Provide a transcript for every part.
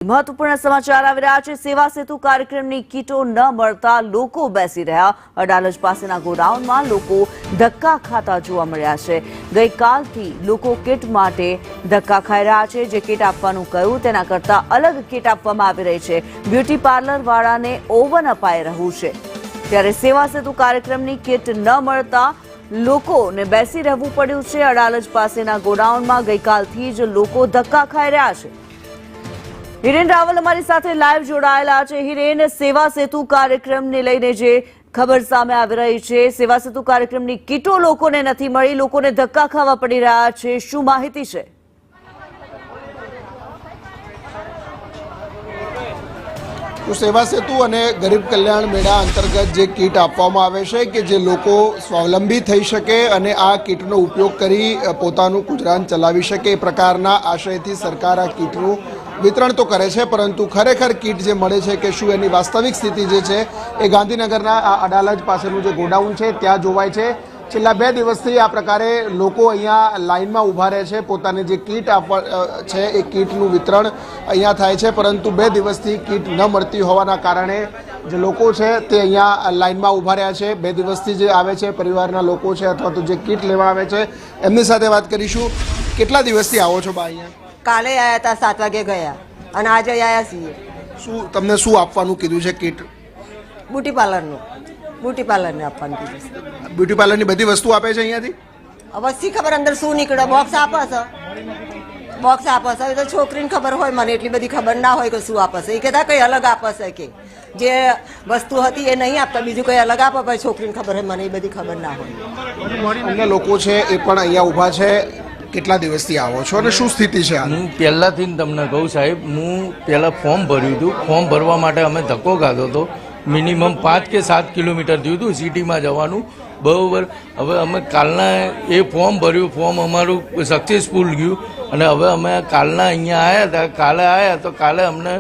મહત્વપૂર્ણ સમાચાર આવી રહ્યા છે। સેવા સેતુ કાર્યક્રમની કીટો ન મળતા લોકો બેસી રહ્યા। અડાલજ પાસેના ગોડાઉનમાં લોકો ધક્કા ખાતા જોવા મળ્યા છે। ગઈકાલથી લોકો કીટ માટે ધક્કા ખાઈ રહ્યા છે। જે કીટ આપવાનું કહ્યું તેના કરતા અલગ કીટ આપવામાં આવી રહી છે। બ્યુટી પાર્લર વાળાને ઓવન અપાઈ રહ્યું છે, ત્યારે સેવા સેતુ કાર્યક્રમની કીટ ન મળતા લોકોને બેસી રહેવું પડ્યું છે। અડાલજ પાસેના ગોડાઉનમાં ગઈકાલથી જ લોકો ધક્કા ખાઈ રહ્યા છે। હિરેન રાવલ અમારી સાથે લાઈવ જોડાયેલા છે। હિરેન, સેવા સેતુ કાર્યક્રમને લઈને જે ખબર સામે આવી રહી છે, સેવા સેતુ કાર્યક્રમની કીટો લોકોને નથી મળી, લોકોને ધક્કા ખાવા પડી રહ્યા છે, શું માહિતી છે? સેવા સેતુ અને ગરીબ કલ્યાણ મેળા અંતર્ગત જે કીટ આપવામાં આવે છે કે જે લોકો સ્વાવલંબી થઈ શકે અને આ કીટનો ઉપયોગ કરી પોતાનું ગુજરાન ચલાવી શકે, એ પ્રકારના આશયથી સરકાર આ કીટનું વિતરણ તો કરે છે, પરંતુ ખરેખર કીટ જે મળે છે કે શું એની વાસ્તવિક સ્થિતિ જે છે એ ગાંધીનગરના આ અડાલજ પાસેનું જે ગોડાઉન છે ત્યાં જોવાય છે। છેલ્લા 2 દિવસથી આ પ્રકારે લોકો અહીંયા લાઇનમાં ઊભા રહે છે, પોતાને જે કીટ આપવા છે એ કીટનું વિતરણ અહીંયા થાય છે, પરંતુ 2 દિવસથી કીટ ન મળતી હોવાના કારણે જે લોકો છે તે અહીંયા લાઇનમાં ઊભા રહ્યા છે। 2 દિવસથી જે આવે છે પરિવારના લોકો છે અથવા તો જે કીટ લેવા આવે છે એમની સાથે વાત કરીશું। કેટલા દિવસથી આવો છો બા અહીંયા? કાલે આવ્યા હતા, 7 વાગે ગયા અને આજે આવ્યા છીએ। તમને શું આપવાનું કીધું છે કીટ? બ્યુટી પાર્લરને આપવાનું કીધું છે। બ્યુટી પાર્લરની બધી વસ્તુ આપે છે અહીંયાથી? અવશ્ય ખબર અંદર શું નીકળે, બોક્સ આપે છે, બોક્સ આપે છે। તો છોકરીને ખબર હોય, મને એટલી બધી ખબર ના હોય કે શું આપે છે। એ કહેતા કંઈ અલગ આપે છે, કે જે વસ્તુ હતી એ નહીં આપતા, બીજું કંઈ અલગ આપે, ભાઈ છોકરીને ખબર હોય, મને એ બધી ખબર ના હોય। અન્ય લોકો છે એ પણ અહીંયા ઊભા છે। કેટલા દિવસથી આવો છો અને શું સ્થિતિ છે? હું પહેલાંથી તમને કહું સાહેબ, હું પહેલાં ફોર્મ ભર્યું હતું। ફોર્મ ભરવા માટે અમે ધક્કો ખાધો હતો। મિનિમમ 5 કે 7 કિલોમીટર થયું હતું સિટીમાં જવાનું, બરાબર। હવે અમે કાલના એ ફોર્મ ભર્યું, ફોર્મ અમારું સક્સેસફુલ ગયું અને હવે અમે કાલના અહીંયા આવ્યા હતા। કાલે આવ્યા તો કાલે અમને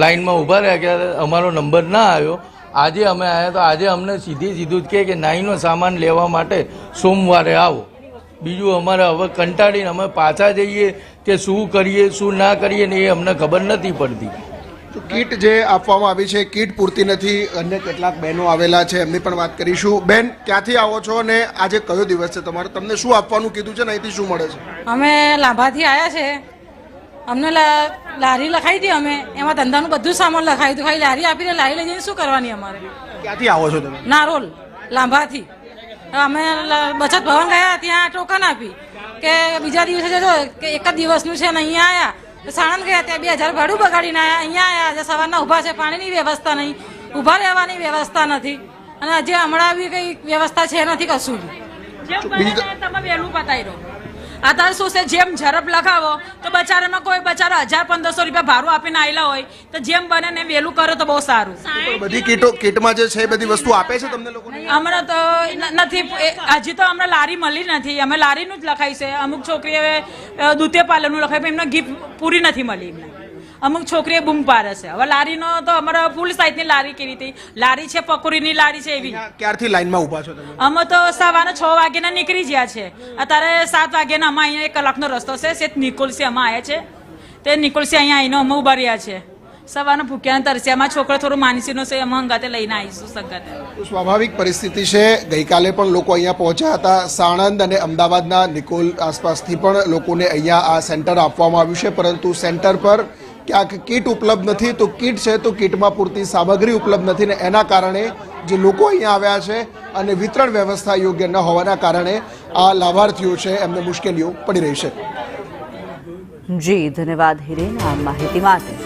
લાઇનમાં ઊભા રહ્યા કે અમારો નંબર ના આવ્યો। આજે અમે આવ્યા તો આજે અમને સીધું જ કે નાઈનો સામાન લેવા માટે સોમવારે આવો। બીજું અમારે હવે કંટાળીને અમે પાછા જઈએ કે શું કરીએ શું ના કરીએ ને એ અમને ખબર નથી પડતી। કીટ જે આપવામાં આવી છે કીટ પૂરતી નથી। અન્ય કેટલાક બહેનો આવેલા છે, એમની પણ વાત કરીશું। બેન, ક્યાંથી આવો છો અને આજે કયો દિવસ છે તમારો? તમને શું આપવાનું કીધું છે ને અહીંથી શું મળે છે? અમે લાભાથી આવ્યા છે, અમને લારી લખાઈ હતી, અમે એમાં ધંધાનું બધું સામાન લખાયું હતું, ખાલી લારી આપીને લારી લઈ જઈને શું કરવાની અમારે? ક્યાંથી આવો છો તમે? નારોલ, લાંભાથી। અમે બચત ભવન ગયા, ત્યાં ટોકન આપી કે બીજા દિવસે જજો, કે 1 જ દિવસનું છે ને અહીંયા આવ્યા। સાણંદ ગયા, ત્યાં 2000 ભાડું બગાડીને આવ્યા, અહીંયા આવ્યા, આજે સવારના ઊભા છે, પાણીની વ્યવસ્થા નહીં, ઊભા રહેવાની વ્યવસ્થા નથી, અને હજી હમણાં બી કંઈ વ્યવસ્થા છે નથી કશું બી। તમે વહેલું પતાવી દો। અત્યારે શું છે, જેમ ઝડપ લખાવો તો બચારામાં કોઈ બચારા 1000-1500 રૂપિયા ભાડું આપીને આવેલા હોય, તો જેમ બને ને વહેલું કરો તો બહુ સારું। બધી કીટમાં જે છે એ બધી વસ્તુ આપે છે તમને લોકોને? હમણાં તો નથી, હજી તો અમને લારી મળી નથી, અમે લારીનું જ લખાય છે। અમુક છોકરીએ દૂધે પાર્લરનું લખાય, પણ એમને ગિફ્ટ પૂરી નથી મળી એમને। અમુક છોકરીએ બૂમ પાડે છે। હવે લારીનો તો અમારે ફૂલ સાઈઝની લારી કેવી હતી, લારી છે પકોડીની લારી છે એવી। ક્યારથી લાઈનમાં ઊભા છો તમે? અમે તો સવારે 6 વાગ્યાના નીકળી ગયા છે, અત્યારે 7 વાગ્યાના અમે અહીંયા 1 કલાકનો રસ્તો છે, સેત નિકોલસી અમે આવ્યા છે, તે નિકોલસી અહીંયા આવીને અમે ઉભા રહ્યા છે। સવારના ભૂખ્યા તરસ્યા, અમારા છોકરો થોડું માનસીનો છે, અમે હંગાતે લઈને આવીશું સંગાતે। સ્વાભાવિક પરિસ્થિતિ છે। ગઈકાલે પણ લોકો અહીંયા પહોંચ્યા હતા। સાણંદ અને અમદાવાદના નિકોલ આસપાસથી પણ લોકોને અહીંયા આ સેન્ટર આપવામાં આવ્યું છે, પરંતુ સેન્ટર પર ક્યાંક કીટ ઉપલબ્ધ નથી। તો કીટ છે તો કીટમાં પૂરતી સામગ્રી ઉપલબ્ધ નથી ને એના કારણે જે લોકો અહીંયા આવ્યા છે અને વિતરણ વ્યવસ્થા યોગ્ય ન હોવાના કારણે આ લાભાર્થીઓ છે એમને મુશ્કેલીઓ પડી રહી છે। જી, ધન્યવાદ હિરેન આ માહિતી માટે।